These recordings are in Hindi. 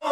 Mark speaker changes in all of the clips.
Speaker 1: आज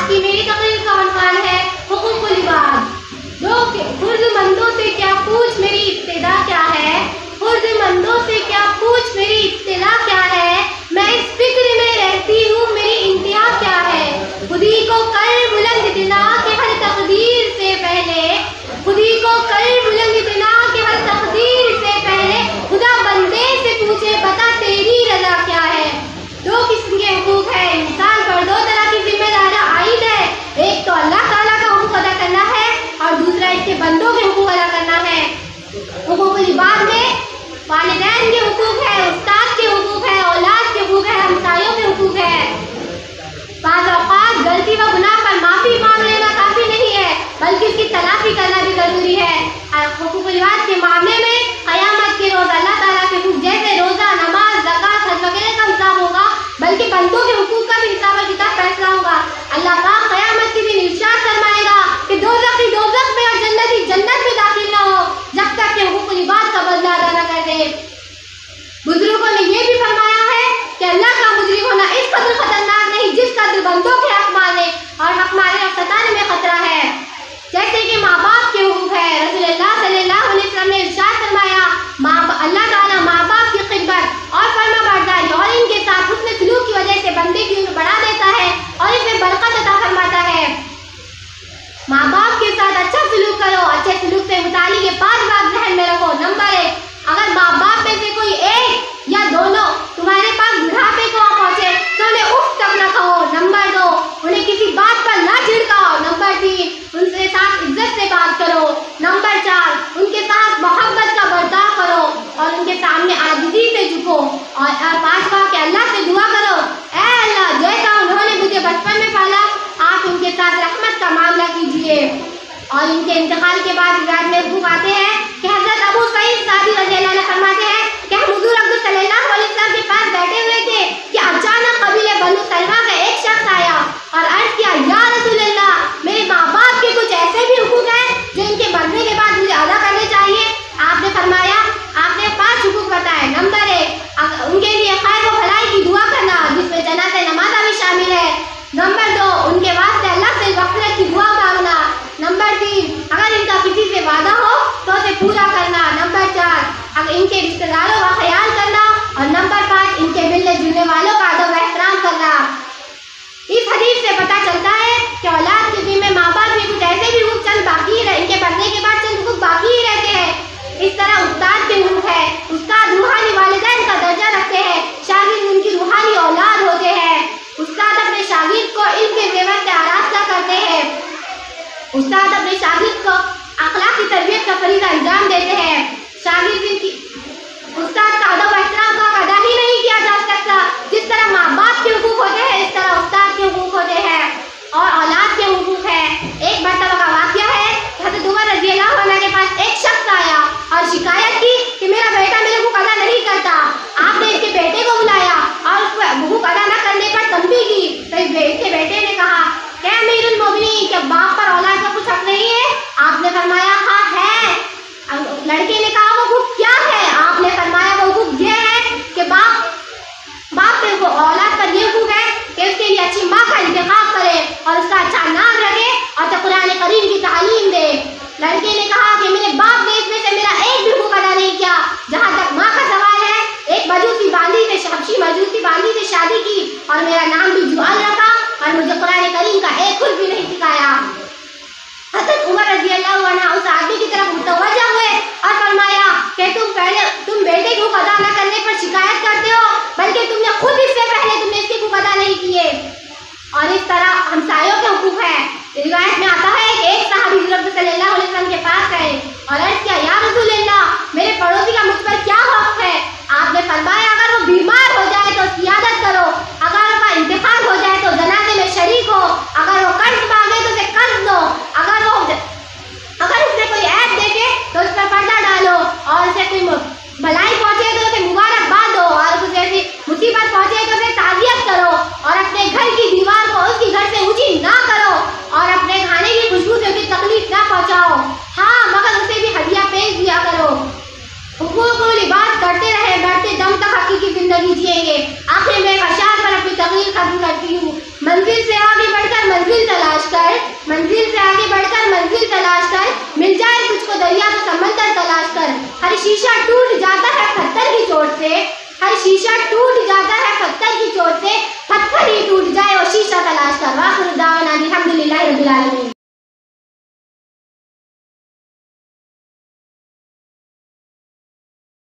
Speaker 1: की मेरी तकरीर का उन्वान है हुकूकुल इबाद। खुर्दमंदों से क्या पूछ मेरी इब्तिदा क्या है, खुर्दमंदों से क्या पूछ मेरी इब्तिदा क्या है, मैं इस फिक्र में रहती हूँ मेरी इंतहा क्या है। खुदी को कर बुलंद इतना कि हर तकदीर से पहले, खुदी को कर बुलंद इतना कि हर तकदीर से पहले खुदा बंदे से पूछे बता तेरी रजा क्या है। दो किस्म के हुकूक है, इंसान पर दो तरह की जिम्मेदारी आयद है। एक तो अल्लाह ताला का हुकूक अदा करना है और दूसरा इसके बंदों के हुकूक अदा करना है। हुकूकुल इबाद में वालिदैन के हुकूक है, उस्ताद के हुकूक है, औलाद के हुकूक है, हमसायों के हुकूक है। बाज़ औक़ात गलती व गुनाह पर माफ़ी मांग लेना काफ़ी नहीं है बल्कि उसकी तलाफ़ी करना भी ज़रूरी है। हुकूकुल इबाद के मामले में क़यामत के रोज़ अल्लाह ताला के हुकूक जैसे रोज़ा, नमाज, ज़कात, हज वगैरह का हिसाब होगा बल्कि बंदों के हुकूक का भी हिसाब और किताब फैसला होगा। अल्लाह पाक क़यामत के दिन इरशाद फरमाएगा कि दोज़खी दोज़ख में और जन्नती जन्नत में दाखिल न हो जब तक कि हुकूकुल इबाद का बदला अदा न कर दे। बुजुर्गों ने यह भी फरमाया है कि अल्लाह का मुजरिम होना इस कदर खतरनाक नहीं जिस कदर बंदों के हक माने और सताने में खतरा है। जैसे कि माँ बाप के हुकूक है, रसूलुल्लाह सल्लल्लाहु अलैहि वसल्लम ने इरशाद फरमाया अल्लाह ताला माँ बाप की खिदमत और फरमाबरदारी और इनके साथ हुस्न सलूक की वजह से बंदे की उम्र बढ़ा देता है और इसमें बरकत अता फरमाता है। माँ बाप के साथ अच्छा सलूक करो। अच्छे सलूक से मुतालिक ये 5 बात ज़हन में रखो। नंबर 1, अगर माँ बाप में से कोई एक या दोनों तुम्हारे पास बुढ़ापे को पहुंचे तो उन्हें उफ तक न कहो। नंबर 2, उन्हें किसी बात पर ना झिड़काओ। नंबर 3, उनके साथ इज्जत से बात करो। नंबर 4, उनके साथ मोहब्बत का बर्ताव करो और उनके सामने आजिज़ी से झुको। और 5वां कि अल्लाह से दुआ करो, ऐ अल्लाह जैसा उन्होंने मुझे बचपन में पाला आप उनके साथ रहमत का मामला कीजिए। और इनके इंतकाल के बाद रिवायत में हुकूक आते हैं कि हज़रत अबू सईद सादी रज़ियल्लाहु अन्हु फरमाते हैं कि हम हुज़ूर अक़दस सल्लल्लाहु अलैहि वसल्लम के पास बैठे हुए थे कि अचानक कबीले बनु सलमा का एक शख्स आया और अर्ज़ किया, या रसूलल्लाह, मेरे माँ बाप के कुछ ऐसे भी हुकूक हैं जो इनके मरने के बाद मुझे अदा करने चाहिए। आपने फरमाया, आपने 5 हुकूक बताए। नंबर 1, उनके लिए खैर व भलाई की दुआ करना जिसमें जनाज़ा नमाज़ भी शामिल है। नंबर 2, उनके वास्ते अल्लाह से मग़फ़िरत की दुआ मांगना। नंबर 3, अगर इनका किसी से वादा हो तो उसे पूरा करना। नंबर 4, अगर इनके रिश्तेदारों का ख्याल करना। और नंबर 5, इनके मिलने जुलने वालों का अदब व एहतराम करना। इस हदीस से पता चलता है कि औलाद के ज़िम्मे माँ बाप में कुछ ऐसे भी हुकूक चंद बाकी ही रहे, इनके मरने के बाद चंद हुकूक बाकी ही रहते हैं। इस तरह उस्ताद के हुकूक है। उस्ताद रूहानी वालिदैन का दर्जा रखते हैं, शागिर्द उनकी रूहानी औलाद होते हैं। उस्ताद अपने शागिर्द को इल्म के ज़ेवर से आरास्ता करते हैं। उस्ताद अपने शागिर्द को अखलाक की तरबियत का फरीज़ा अंजाम देते हैं। शागिर्द इनकी उस्ताद का अदब व एहतराम का अदा ही नहीं किया जा सकता। जिस तरह माँ बाप के हुकूक होते हैं इस तरह उस्ताद के हुकूक होते हैं और औलाद के हुकूक है। एक मरतबा का वाक़या है, हज़रत उमर रज़ियल्लाहु अन्हु के पास एक शख्स आया और शिकायत की कि मेरा बेटा मेरे हुकूक अदा नहीं करता। आपने इसके बेटे को बुलाया और उसको हुकूक अदा न करने पर तंबीह की। तो इसके बेटे ने कहा, क्या अमीरुल मोमिनीन, क्या बाप पर औलाद का कुछ हक नहीं है? आपने फरमाया, हाँ है। लड़के ने कहा, वो हुकूक क्या है? आपने फरमाया, वो हुकूक ये है कि बाप पे वो औलाद पर ये हुकूक है कि उसके लिए अच्छी माँ का इंतखाब करे और उसका अच्छा नाम रखे और कुरान करीम की तालीम दे। लड़के ने कहा कि मेरे बाप ने इसमें से मेरा एक भी हुकूक अदा नहीं किया। जहाँ तक माँ का सवाल है, एक मजूसी बांदी से हबशी मजूसी बांदी से शादी की और मेरा नाम भी जुआल रखा और मुझे कुरान करीम का एक खुद भी नहीं सिखाया। हज़रत उमर रज़ियल्लाहु अन्हु उस आदमी की तरफ मुतवज्जा हुए और फरमाया कि तुम बेटे को अदा न करने पर शिकायत करते हो, बल्कि तुमने खुद इससे पहले तुमने इसके हुकूक अदा नहीं किए। और इस तरह हमसायों के हुकूक है। रिवायत में आता है पास गए और अर्ज किया, या रसूलल्लाह, मेरे पड़ोसी का मुझ पर क्या हक है? आपने फरमाया, अगर वो बीमार हो जाए तो सियादत करो, अगर उसका इंतकाल हो जाए तो जनाजे में शरीक हो, अगर वो कर्ज मांगे तो उसे कर्ज दो, अगर उसने कोई ऐब देखे तो उस पर पर्दा डालो, और उसे कोई भलाई पहुंचे तो उसे मुबारकबाद दो, और उसे ऐसी मुसीबत पहुंचे तो उसे ताज़ियत करो, और अपने घर की दीवार को उसकी घर से ऊंची ना करो, और अपने खाने की खुशबू से उसे तकलीफ ना पहुंचाओ। हाँ, मगर उसे भी हदिया पेश दिया करो। हुकूकुल इबाद करते रहे, बढ़ते दम तक हकीकी जिंदगी जिएंगे। आखिर में एक अशार पर अपनी तकरीर खत्म करती हूँ। मंजिल से आगे बढ़कर मंजिल तलाश कर, मंजिल से आगे बढ़कर मंजिल तलाश कर, मिल जाए तुझको दरिया तो समंदर तलाश कर। हर शीशा टूट जाता है पत्थर की चोट से, हर शीशा टूट जाता है पत्थर की चोट से, पत्थर ही टूट जाए और शीशा तलाश कर। वाखिर दावाना अल्हम्दुलिल्लाहि रब्बिल आलमीन।